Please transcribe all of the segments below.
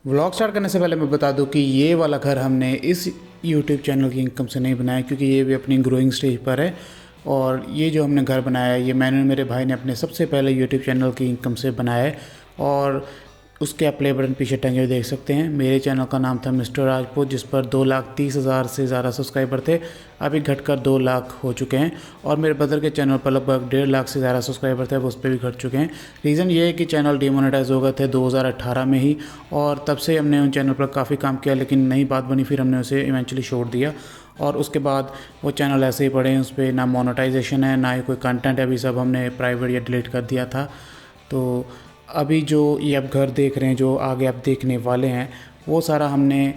Vlog start करने से पहले मैं बता दूं कि ये वाला घर हमने इस यूट्यूब चैनल की इनकम से नहीं बनाया, क्योंकि ये भी अपनी ग्रोइंग स्टेज पर है। और ये जो हमने घर बनाया है, ये मैंने मेरे भाई ने अपने सबसे पहले यूट्यूब चैनल की इनकम से बनाया है। और उसके आप प्ले बटन पीछे टंगे हुए देख सकते हैं। मेरे चैनल का नाम था मिस्टर राजपूत, जिस पर 2,30,000 से ज़्यादा सब्सक्राइबर थे। अभी घटकर 2 लाख हो चुके हैं। और मेरे ब्रदर के चैनल पर लगभग 1.5 लाख से ज़्यादा सब्सक्राइबर थे, अब उस पर भी घट चुके हैं। रीज़न ये है कि चैनल डिमोनेटाइज हो गए थे 2018 में ही, और तब से हमने उन चैनल पर काफ़ी काम किया, लेकिन नई बात बनी, फिर हमने उसे इवेंचुअली छोड़ दिया। और उसके बाद वो चैनल ऐसे ही पड़े हैं, उस पर ना मोनेटाइजेशन है, ना ही कोई कंटेंट है। अभी सब हमने प्राइवेट या डिलीट कर दिया था। तो अभी जो ये आप घर देख रहे हैं, जो आगे आप देखने वाले हैं, वो सारा हमने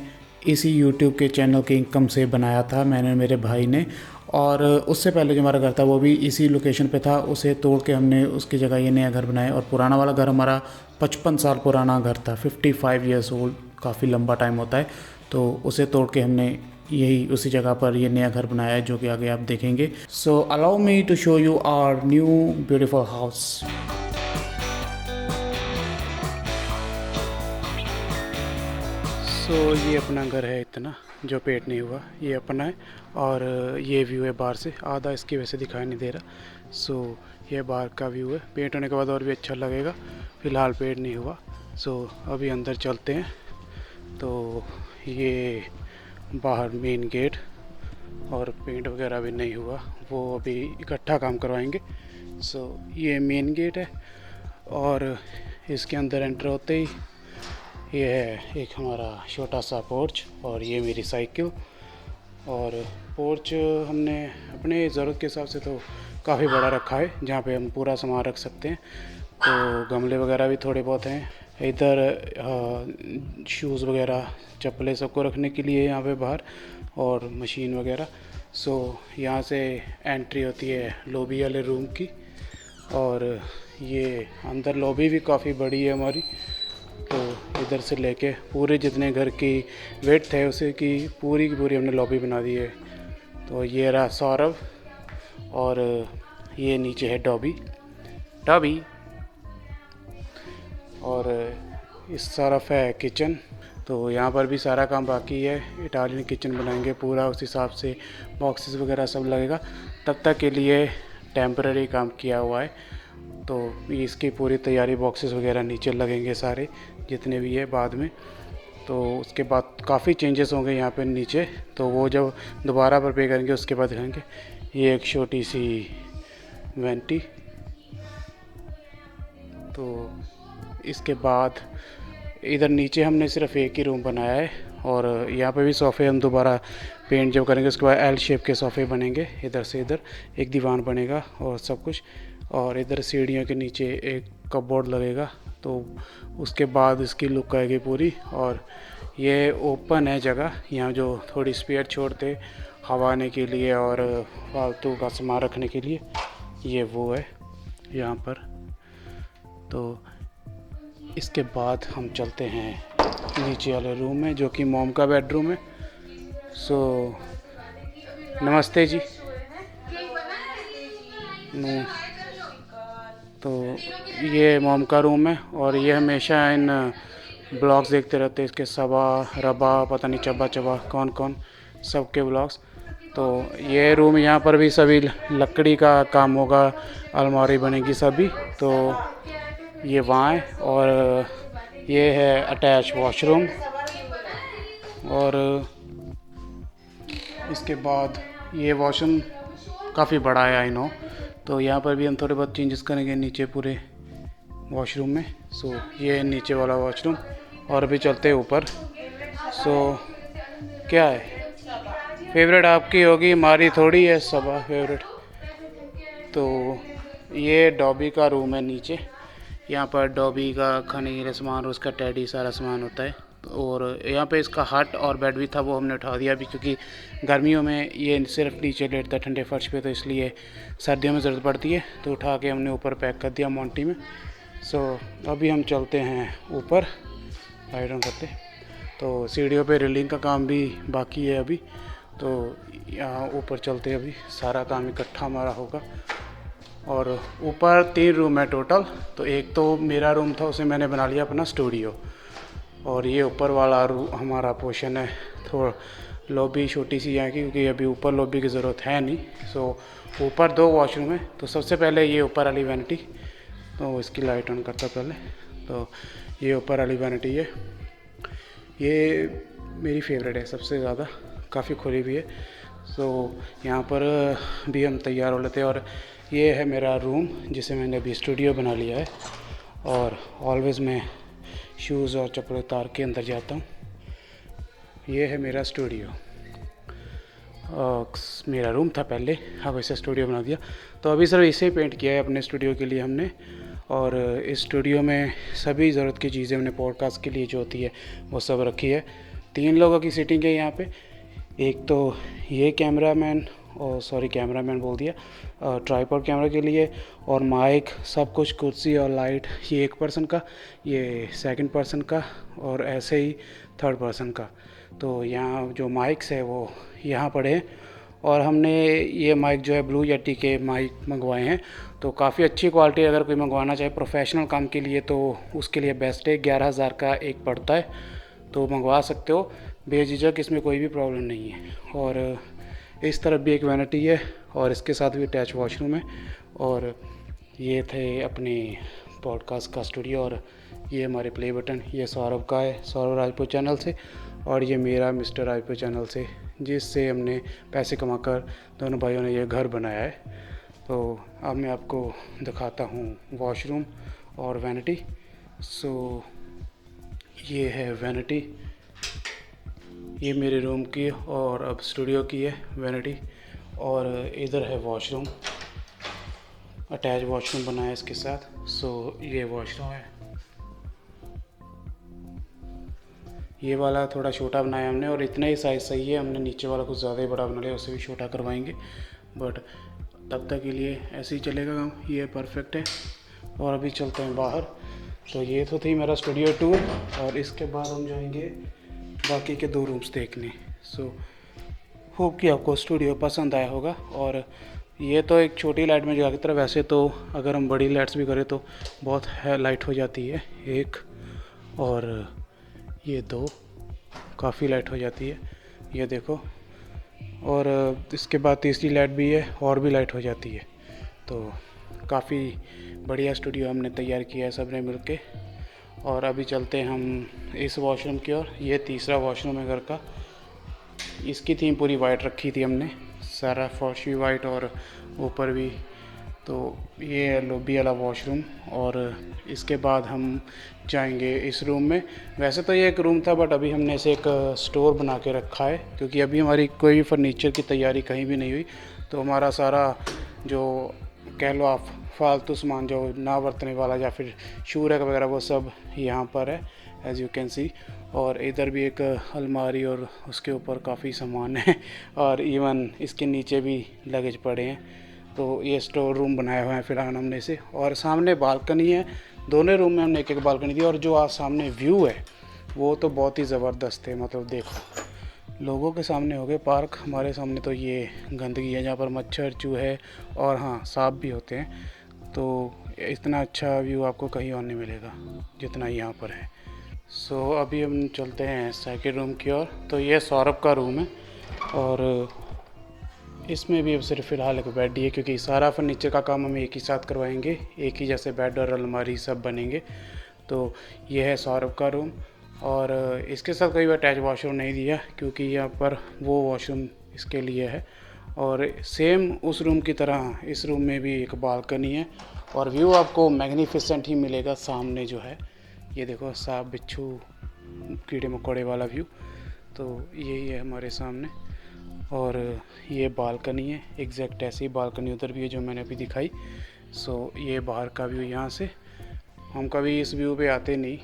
इसी यूट्यूब के चैनल की इनकम से बनाया था, मैंने मेरे भाई ने। और उससे पहले जो हमारा घर था वो भी इसी लोकेशन पे था, उसे तोड़ के हमने उसकी जगह ये नया घर बनाया। और पुराना वाला घर हमारा 55 साल पुराना घर था, 55 ईयर्स ओल्ड, काफ़ी लंबा टाइम होता है। तो उसे तोड़ के हमने यही उसी जगह पर ये नया घर बनाया है, जो कि आगे आप देखेंगे। So allow me to show you our new beautiful house. So ये अपना घर है, इतना जो पेंट नहीं हुआ ये अपना है। और ये व्यू है बाहर से, आधा इसकी वजह से दिखाई नहीं दे रहा। सो ये बाहर का व्यू है, पेंट होने के बाद और भी अच्छा लगेगा। फ़िलहाल पेंट नहीं हुआ। सो अभी अंदर चलते हैं। तो ये बाहर मेन गेट, और पेंट वगैरह भी नहीं हुआ, वो अभी इकट्ठा काम करवाएंगे। सो ये मेन गेट है, और इसके अंदर एंटर होते ही ये है एक हमारा छोटा सा पोर्च, और ये मेरी साइकिल। और पोर्च हमने अपने ज़रूरत के हिसाब से तो काफ़ी बड़ा रखा है, जहाँ पे हम पूरा सामान रख सकते हैं। तो गमले वगैरह भी थोड़े बहुत हैं इधर, शूज़ वगैरह, चप्पलें सबको रखने के लिए यहाँ पे बाहर, और मशीन वगैरह। सो यहाँ से एंट्री होती है लॉबी वाले रूम की। और ये अंदर लॉबी भी काफ़ी बड़ी है हमारी। तो इधर से लेके पूरे जितने घर की वेट है उसे की पूरी हमने लॉबी बना दी है। तो ये रहा सौरभ, और ये नीचे है डॉबी। और इस तरफ है किचन। तो यहाँ पर भी सारा काम बाकी है, इटालियन किचन बनाएंगे पूरा, उस हिसाब से बॉक्सेस वगैरह सब लगेगा। तब तक के लिए टेम्पररी काम किया हुआ है। तो इसकी पूरी तैयारी, बॉक्सेस वगैरह नीचे लगेंगे सारे जितने भी है बाद में। तो उसके बाद काफ़ी चेंजेस होंगे यहाँ पे नीचे, तो वो जब दोबारा पर पे करेंगे उसके बाद दिखाएंगे। ये एक छोटी सी वेंटी। तो इसके बाद इधर नीचे हमने सिर्फ एक ही रूम बनाया है, और यहाँ पे भी सोफ़े हम दोबारा पेंट जब करेंगे उसके बाद एल शेप के सोफ़े बनेंगे। इधर से इधर एक दीवान बनेगा और सब कुछ। और इधर सीढ़ियों के नीचे एक कपबोर्ड लगेगा। तो उसके बाद इसकी लुक आएगी पूरी। और ये ओपन है जगह, यहाँ जो थोड़ी स्पेयर छोड़ते हवा आने के लिए और फालतू का सामान रखने के लिए, ये वो है यहाँ पर। तो इसके बाद हम चलते हैं नीचे वाले रूम में, जो कि मॉम का बेडरूम है। सो नमस्ते जी। तो ये मॉम का रूम है, और ये हमेशा इन ब्लॉग्स देखते रहते हैं इसके, सबा रबा पता नहीं चबा चबा कौन कौन सबके ब्लॉग्स। तो ये रूम, यहाँ पर भी सभी लकड़ी का काम होगा, अलमारी बनेगी सभी। तो ये वहाँ है, और ये है अटैच वॉशरूम। और इसके बाद ये वॉशरूम काफ़ी बड़ा है, आई नो। तो यहाँ पर भी हम थोड़े बहुत चेंजेस करेंगे नीचे पूरे वॉशरूम में। सो ये है नीचे वाला वॉशरूम, और अभी चलते हैं ऊपर। सो क्या है फेवरेट आपकी होगी, हमारी थोड़ी है सबा फेवरेट। तो ये डॉबी का रूम है नीचे, यहाँ पर डॉबी का खाने के लिए सामान, उसका टैडी सारा सामान होता है। और यहाँ पे इसका हट और बेड भी था, वो हमने उठा दिया अभी, क्योंकि गर्मियों में ये सिर्फ नीचे लेटता है ठंडे फर्श पे, तो इसलिए सर्दियों में ज़रूरत पड़ती है, तो उठा के हमने ऊपर पैक कर दिया मोंटी में। सो अभी हम चलते हैं ऊपर, लाइट ऑन करते। तो सीढ़ियों पे रेलिंग का काम भी बाकी है अभी। तो यहाँ ऊपर चलते, अभी सारा काम इकट्ठा हमारा होगा। और ऊपर 3 रूम है टोटल। तो एक तो मेरा रूम था, उसे मैंने बना लिया अपना स्टूडियो। और ये ऊपर वाला हमारा पोर्शन है। थोड़ा लॉबी छोटी सी यहाँ की, क्योंकि अभी ऊपर लॉबी की ज़रूरत है नहीं। सो ऊपर 2 वॉशरूम है। तो सबसे पहले ये ऊपर वाली वैनिटी, तो इसकी लाइट ऑन करता पहले। तो ये ऊपर वाली वैनिटी है, ये मेरी फेवरेट है सबसे ज़्यादा, काफ़ी खुली भी है। सो यहाँ पर भी हम तैयार हो लेते हैं। और ये है मेरा रूम, जिसे मैंने अभी स्टूडियो बना लिया है। और ऑलवेज़ मैं शूज़ और चप्पल उतार के अंदर जाता हूँ। ये है मेरा स्टूडियो। मेरा रूम था पहले, अब इसे स्टूडियो बना दिया। तो अभी सिर्फ इसे पेंट किया है अपने स्टूडियो के लिए हमने। और इस स्टूडियो में सभी ज़रूरत की चीज़ें हमने पॉडकास्ट के लिए जो होती है वो सब रखी है। 3 लोगों की सीटिंग है यहाँ पे। एक तो ये कैमरामैन बोल दिया, ट्राइपॉड कैमरा के लिए, और माइक, सब कुछ, कुर्सी और लाइट, ये 1 पर्सन का, ये 2nd पर्सन का, और ऐसे ही 3rd पर्सन का। तो यहाँ जो माइक्स है वो यहाँ पड़े हैं। और हमने ये माइक जो है ब्लू येटी के माइक मंगवाए हैं। तो काफ़ी अच्छी क्वालिटी, अगर कोई मंगवाना चाहे प्रोफेशनल काम के लिए तो उसके लिए बेस्ट है। 11,000 का एक पड़ता है, तो मंगवा सकते हो बेझिझक, इसमें कोई भी प्रॉब्लम नहीं है। और इस तरफ भी एक वैनिटी है और इसके साथ भी अटैच वॉशरूम है। और ये थे अपने पॉडकास्ट का स्टूडियो। और ये हमारे प्ले बटन, ये सौरभ का है, सौरभ राजपूत चैनल से, और ये मेरा मिस्टर राजपूत चैनल से, जिससे हमने पैसे कमाकर दोनों भाइयों ने ये घर बनाया है। तो अब मैं आपको दिखाता हूँ वॉशरूम और वैनिटी। सो ये है वैनिटी, ये मेरे रूम की और अब स्टूडियो की है वैनिटी। और इधर है वॉशरूम, अटैच वॉशरूम बना है इसके साथ। सो ये वॉशरूम है। ये वाला थोड़ा छोटा बनाया हमने, और इतना ही साइज़ सही है। हमने नीचे वाला कुछ ज़्यादा ही बड़ा बना लिया, उसे भी छोटा करवाएंगे, बट तब तक के लिए ऐसे ही चलेगा काम। ये परफेक्ट है। और अभी चलते हैं बाहर। तो ये तो थी मेरा स्टूडियो टूर, और इसके बाद हम जाएंगे बाकी के 2 रूम्स देखने। सो होप कि आपको स्टूडियो पसंद आया होगा। और ये तो एक छोटी लाइट में जगह की तरह, वैसे तो अगर हम बड़ी लाइट्स भी करें तो बहुत लाइट हो जाती है। 1 और ये 2 काफ़ी लाइट हो जाती है, ये देखो। और इसके बाद तीसरी लाइट भी है और भी लाइट हो जाती है। तो काफ़ी बढ़िया स्टूडियो हमने तैयार किया है सब ने मिल के। और अभी चलते हैं हम इस वॉशरूम की ओर। ये तीसरा वॉशरूम है घर का। इसकी थीम पूरी वाइट रखी थी हमने, सारा फर्श भी वाइट और ऊपर भी। तो ये है लॉबी वाला वॉशरूम। और इसके बाद हम जाएंगे इस रूम में। वैसे तो ये एक रूम था, बट अभी हमने इसे एक स्टोर बना के रखा है, क्योंकि अभी हमारी कोई भी फर्नीचर की तैयारी कहीं भी नहीं हुई। तो हमारा सारा जो कह लो आप फालतू सामान जो ना बरतने वाला या फिर शू रैक वगैरह, वो सब यहाँ पर है, एज़ यू कैन सी। और इधर भी एक अलमारी और उसके ऊपर काफ़ी सामान है, और इवन इसके नीचे भी लगेज पड़े हैं। तो ये स्टोर रूम बनाया हुआ है फ़िलहाल हमने इसे। और सामने बालकनी है, दोनों रूम में हमने एक एक बालकनी दी। और जो आज सामने व्यू है वो तो बहुत ही ज़बरदस्त है। मतलब देखो, लोगों के सामने हो गए पार्क, हमारे सामने तो ये गंदगी है जहाँ पर मच्छर, चूहे और हाँ सांप भी होते हैं। तो इतना अच्छा व्यू आपको कहीं और नहीं मिलेगा जितना यहाँ पर है। सो अभी हम चलते हैं सेकंड रूम की ओर। तो ये सौरभ का रूम है, और इसमें भी अब सिर्फ फ़िलहाल एक बेड ही है, क्योंकि सारा फर्नीचर का काम हम एक ही साथ करवाएंगे, एक ही जैसे बेड और अलमारी सब बनेंगे। तो ये है सौरभ का रूम। और इसके साथ कोई अटैच वॉशरूम नहीं दिया, क्योंकि यहाँ पर वो वॉशरूम इसके लिए है। और सेम उस रूम की तरह इस रूम में भी एक बालकनी है, और व्यू आपको मैग्नीफिसेंट ही मिलेगा। सामने जो है ये देखो, सांप, बिच्छू, कीड़े मकोड़े वाला व्यू। तो यही है हमारे सामने। और ये बालकनी है, एग्जैक्ट ऐसी बालकनी उधर भी है जो मैंने अभी दिखाई। सो ये बाहर का व्यू यहाँ से। हम कभी इस व्यू पे आते नहीं,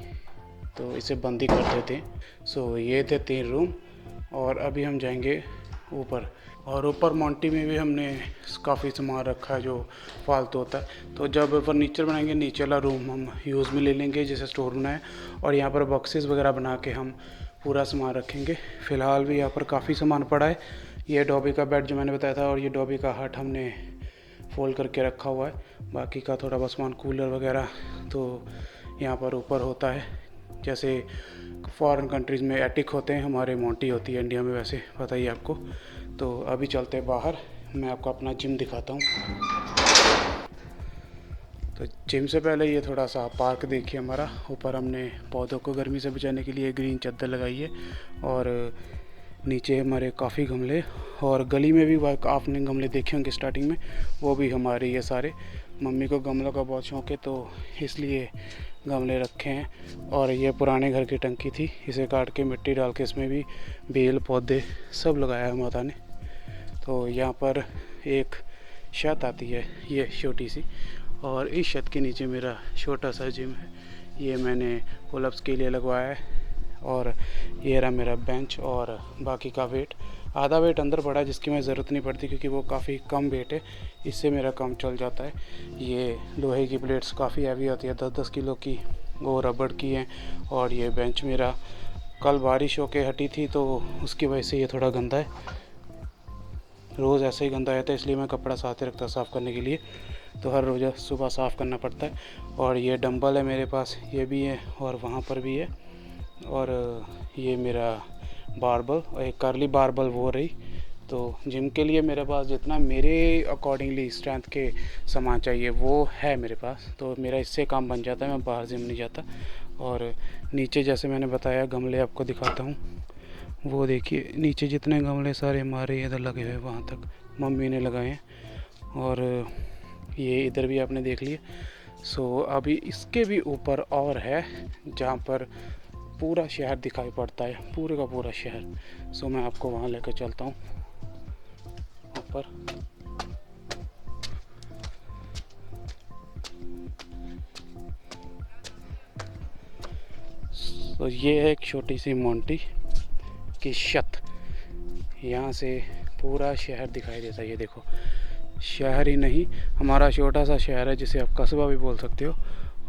तो इसे बंद ही कर देते हैं। सो ये थे 3 रूम। और अभी हम जाएंगे ऊपर। और ऊपर मोंटी में भी हमने काफ़ी सामान रखा है जो फालतू होता है। तो जब फर्नीचर बनाएंगे, नीचे वाला रूम हम यूज़ में ले लेंगे जैसे स्टोर बनाए, और यहाँ पर बॉक्सेस वगैरह बना के हम पूरा सामान रखेंगे। फ़िलहाल भी यहाँ पर काफ़ी सामान पड़ा है। ये डॉबी का बेड जो मैंने बताया था, और ये डॉबी का हट हमने फोल्ड करके रखा हुआ है। बाकी का थोड़ा बहुत सामान, कूलर वगैरह, तो यहाँ पर ऊपर होता है। जैसे फॉरेन कंट्रीज़ में एटिक होते हैं, हमारे मोंटी होती है इंडिया में, वैसे पता ही आपको। तो अभी चलते हैं बाहर, मैं आपको अपना जिम दिखाता हूँ। तो जिम से पहले ये थोड़ा सा पार्क देखिए हमारा। ऊपर हमने पौधों को गर्मी से बचाने के लिए ग्रीन चादर लगाई है, और नीचे हमारे काफ़ी गमले, और गली में भी आपने गमले देखे होंगे स्टार्टिंग में, वो भी हमारे ये सारे। मम्मी को गमलों का बहुत शौक़ है, तो इसलिए गमले रखे हैं। और ये पुराने घर की टंकी थी, इसे काट के मिट्टी डाल के इसमें भी बेल पौधे सब लगाया है माता ने। तो यहाँ पर एक छत आती है, ये छोटी सी, और इस छत के नीचे मेरा छोटा सा जिम है। ये मैंने पुलअप्स के लिए लगवाया है, और ये रहा मेरा बेंच, और बाकी का वेट, आधा वेट अंदर पड़ा है जिसकी मैं ज़रूरत नहीं पड़ती क्योंकि वो काफ़ी कम वेट है, इससे मेरा काम चल जाता है। ये लोहे की प्लेट्स काफ़ी हैवी होती है, 10-10 किलो की, वो रबड़ की हैं। और ये बेंच मेरा कल बारिश होके हटी थी, तो उसकी वजह से ये थोड़ा गंदा है, रोज़ ऐसे ही गंदा रहता है, इसलिए मैं कपड़ा साथ ही रखता साफ़ करने के लिए, तो हर रोज़ सुबह साफ़ करना पड़ता है। और ये डंबल है मेरे पास, ये भी है और वहाँ पर भी है। और ये मेरा बारबल, और एक कर्ली बारबल वो रही। तो जिम के लिए मेरे पास जितना मेरे अकॉर्डिंगली स्ट्रेंथ के सामान चाहिए वो है मेरे पास, तो मेरा इससे काम बन जाता है, मैं बाहर जिम नहीं जाता। और नीचे जैसे मैंने बताया गमले आपको दिखाता हूँ, वो देखिए नीचे जितने गमले सारे हमारे इधर लगे हुए वहाँ तक मम्मी ने लगाए हैं, और ये इधर भी आपने देख लिए। सो अभी इसके भी ऊपर और है जहाँ पर पूरा शहर दिखाई पड़ता है, पूरे का पूरा शहर। सो मैं आपको वहाँ लेकर चलता हूँ ऊपर। तो ये है एक छोटी सी मोंटी की छत, यहाँ से पूरा शहर दिखाई देता है। ये देखो, शहर ही नहीं, हमारा छोटा सा शहर है जिसे आप कस्बा भी बोल सकते हो।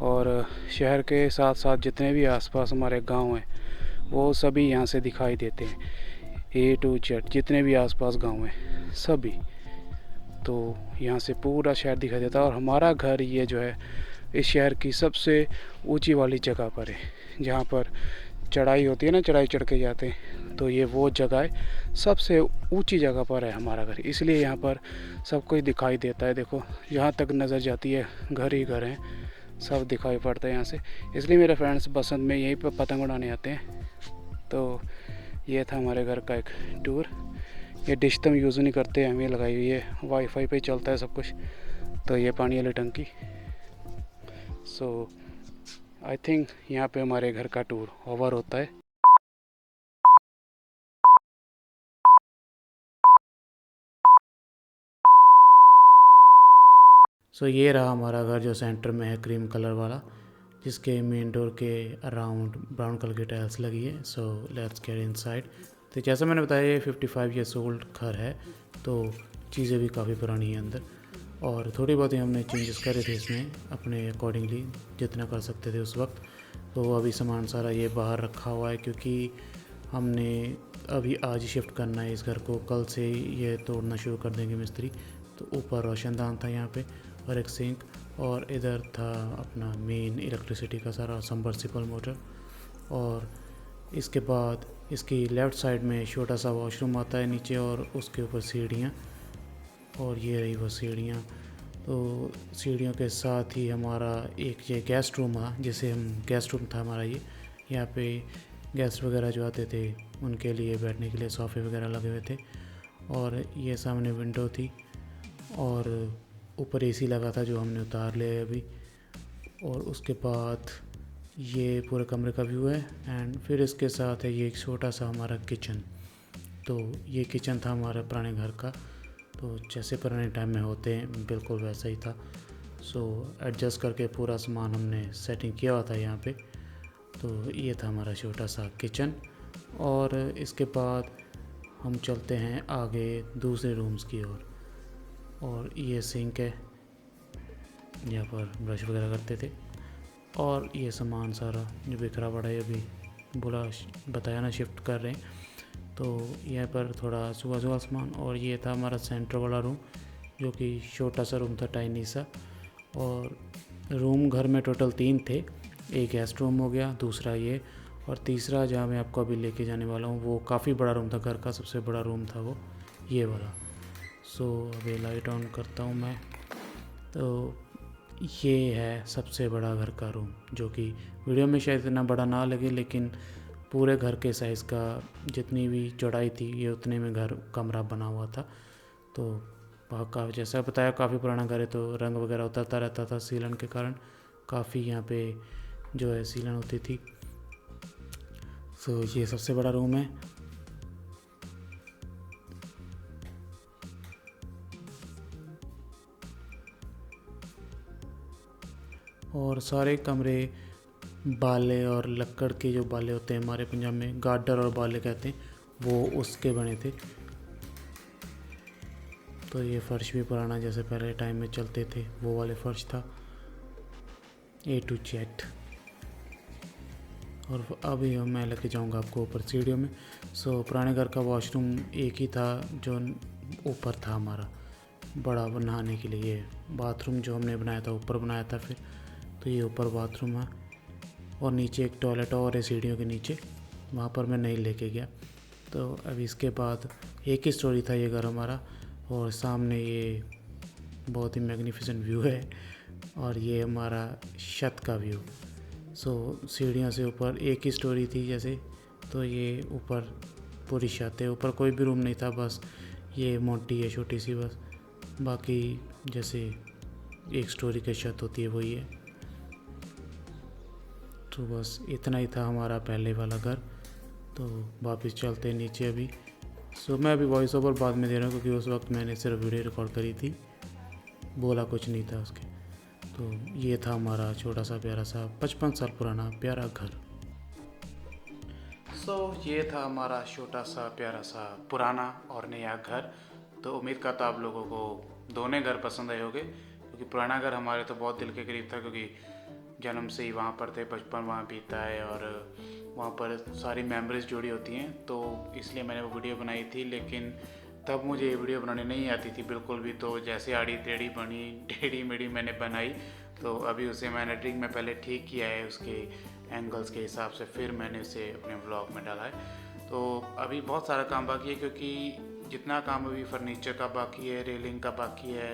और शहर के साथ साथ जितने भी आसपास हमारे गांव हैं वो सभी यहाँ से दिखाई देते हैं, A to Z जितने भी आसपास गांव हैं सभी। तो यहाँ से पूरा शहर दिखाई देता है, और हमारा घर ये जो है इस शहर की सबसे ऊंची वाली जगह पर है, जहाँ पर चढ़ाई होती है ना, चढ़ाई चढ़ के जाते हैं, तो ये वो जगह है, सबसे ऊंची जगह पर है हमारा घर, इसलिए यहाँ पर सब कुछ दिखाई देता है। देखो यहाँ तक नज़र जाती है, घर ही घर हैं, सब दिखाई पड़ता है यहाँ से, इसलिए मेरे फ्रेंड्स बसंत में यहीं पर पतंग उड़ाने आते हैं। तो ये था हमारे घर का एक टूर। ये डिश तो हम यूज़ नहीं करते, हमें लगाई हुई है, वाईफाई पे चलता है सब कुछ। तो ये पानी वाली टंकी। सो आई थिंक यहाँ पे हमारे घर का टूर ओवर होता है। सो ये रहा हमारा घर जो सेंटर में है, क्रीम कलर वाला, जिसके मेन डोर के अराउंड ब्राउन कलर की टाइल्स लगी है। So let's get inside. तो जैसा मैंने बताया ये 55 ईयर्स ओल्ड घर है, तो चीज़ें भी काफ़ी पुरानी हैं अंदर, और थोड़ी बहुत ही हमने चेंजेस करे थे इसमें अपने अकॉर्डिंगली, जितना कर सकते थे उस वक्त। तो अभी सामान सारा ये बाहर रखा हुआ है क्योंकि हमने अभी आज ही शिफ्ट करना है इस घर को, कल से ही ये तोड़ना शुरू कर देंगे मिस्त्री। तो ऊपर रोशनदान था यहाँ पे, और एक सिंक, और इधर था अपना मेन इलेक्ट्रिसिटी का सारा सबमर्सिबल मोटर। और इसके बाद इसकी लेफ़्ट साइड में छोटा सा वॉशरूम आता है नीचे, और उसके ऊपर सीढ़ियाँ, और ये रही वो सीढ़ियाँ। तो सीढ़ियों के साथ ही हमारा एक ये गेस्ट रूम है, जिसे हम गेस्ट रूम था हमारा ये। यहाँ पे गेस्ट वगैरह जो आते थे उनके लिए बैठने के लिए सोफ़े वगैरह लगे हुए थे, और ये सामने विंडो थी, और ऊपर एसी लगा था जो हमने उतार लिया अभी। और उसके बाद ये पूरे कमरे का व्यू है, एंड फिर इसके साथ है ये एक छोटा सा हमारा किचन। तो ये किचन था हमारे पुराने घर का, तो जैसे पुराने टाइम में होते हैं बिल्कुल वैसा ही था। सो एडजस्ट करके पूरा सामान हमने सेटिंग किया हुआ था यहाँ पे। तो ये था हमारा छोटा सा किचन, और इसके बाद हम चलते हैं आगे दूसरे रूम्स की ओर। और ये सिंक है, यहाँ पर ब्रश वगैरह करते थे, और ये सामान सारा जो बिखरा पड़ा है, अभी बताया ना शिफ्ट कर रहे हैं, तो यहाँ पर थोड़ा सुबह सामान। और ये था हमारा सेंटर वाला रूम, जो कि छोटा सा रूम था, टाइनी सा। और रूम घर में टोटल 3 थे, एक गेस्ट रूम हो गया, दूसरा ये, और तीसरा जहाँ मैं आपको अभी लेके जाने वाला हूँ वो काफ़ी बड़ा रूम था, घर का सबसे बड़ा रूम था वो ये वाला। सो अभी लाइट ऑन करता हूँ मैं, तो ये है सबसे बड़ा घर का रूम, जो कि वीडियो में शायद इतना बड़ा ना लगे, लेकिन पूरे घर के साइज़ का जितनी भी चौड़ाई थी ये उतने में घर कमरा बना हुआ था। तो काफ़ी, जैसा बताया, काफ़ी पुराना घर है, तो रंग वगैरह उतरता रहता था सीलन के कारण, काफ़ी यहाँ पे जो है सीलन होती थी। सो ये सबसे बड़ा रूम है। और सारे कमरे बाले और लक्कड़ के जो बाले होते हैं हमारे पंजाब में गाडर और बाले कहते हैं, वो उसके बने थे। तो ये फ़र्श भी पुराना जैसे पहले टाइम में चलते थे वो वाले फ़र्श था, A to Z। और अभी मैं लेके जाऊंगा आपको ऊपर सीढ़ियों में। सो पुराने घर का वॉशरूम एक ही था जो ऊपर था हमारा, बड़ा नहाने के लिए। ये बाथरूम जो हमने बनाया था ऊपर बनाया था फिर, तो ये ऊपर बाथरूम है, और नीचे एक टॉयलेट और है सीढ़ियों के नीचे, वहाँ पर मैं नहीं लेके गया। तो अभी इसके बाद एक ही स्टोरी था ये घर हमारा, और सामने ये बहुत ही मैग्निफिसेंट व्यू है, और ये हमारा छत का व्यू। सो सीढ़ियों से ऊपर एक ही स्टोरी थी जैसे, तो ये ऊपर पूरी छत है, ऊपर कोई भी रूम नहीं था, बस ये मोटी है छोटी सी बस, बाकी जैसे एक स्टोरी की छत होती है वही है। तो बस इतना ही था हमारा पहले वाला घर। तो वापस चलते हैं नीचे अभी। सो मैं अभी वॉइस ओवर बाद में दे रहा हूँ, क्योंकि उस वक्त मैंने सिर्फ वीडियो रिकॉर्ड करी थी, बोला कुछ नहीं था उसके। तो ये था हमारा छोटा सा प्यारा सा 55 साल पुराना प्यारा घर। सो ये था हमारा छोटा सा प्यारा सा पुराना और नया घर। तो उम्मीद करता आप लोगों को दोनों घर पसंद आए होंगे, क्योंकि पुराना घर हमारे तो बहुत दिल के करीब था, क्योंकि जन्म से ही वहाँ पर थे, बचपन वहाँ बीता है, और वहाँ पर सारी मेमोरीज जुड़ी होती हैं, तो इसलिए मैंने वो वीडियो बनाई थी। लेकिन तब मुझे ये वीडियो बनाने नहीं आती थी बिल्कुल भी, तो जैसे आड़ी टेढ़ी बनी टेढ़ी मेढ़ी मैंने बनाई, तो अभी उसे मैंने एडिटिंग में पहले ठीक किया है उसके एंगल्स के हिसाब से, फिर मैंने उसे अपने व्लॉग में डाला है। तो अभी बहुत सारा काम बाकी है, क्योंकि जितना काम अभी फर्नीचर का बाकी है, रेलिंग का बाकी है,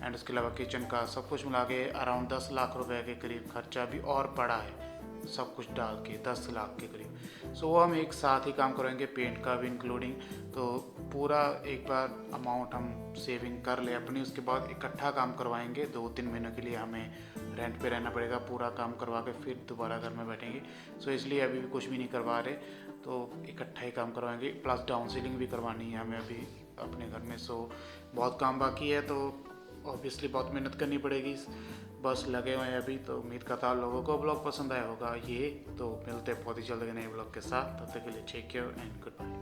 एंड उसके अलावा किचन का सब कुछ मिला के अराउंड 10 लाख रुपए के करीब खर्चा भी और पड़ा है, सब कुछ डाल के 10 लाख के करीब। सो वो हम एक साथ ही काम करेंगे, पेंट का भी इंक्लूडिंग। तो पूरा एक बार अमाउंट हम सेविंग कर ले अपनी, उसके बाद इकट्ठा काम करवाएंगे। 2-3 महीनों के लिए हमें रेंट पे रहना पड़ेगा, पूरा काम करवा के फिर दोबारा घर में बैठेंगे। सो इसलिए अभी भी कुछ भी नहीं करवा रहे, तो इकट्ठा ही काम करवाएंगे। प्लस डाउन सीलिंग भी करवानी है हमें अभी अपने घर में। सो बहुत काम बाकी है, तो ऑब्वियसली बहुत मेहनत करनी पड़ेगी, बस लगे हुए हैं अभी। तो उम्मीद करता हूँ लोगों को ब्लॉग पसंद आया होगा ये। तो मिलते हैं बहुत ही जल्द नए ब्लॉग के साथ, तब तक के लिए take care and good bye.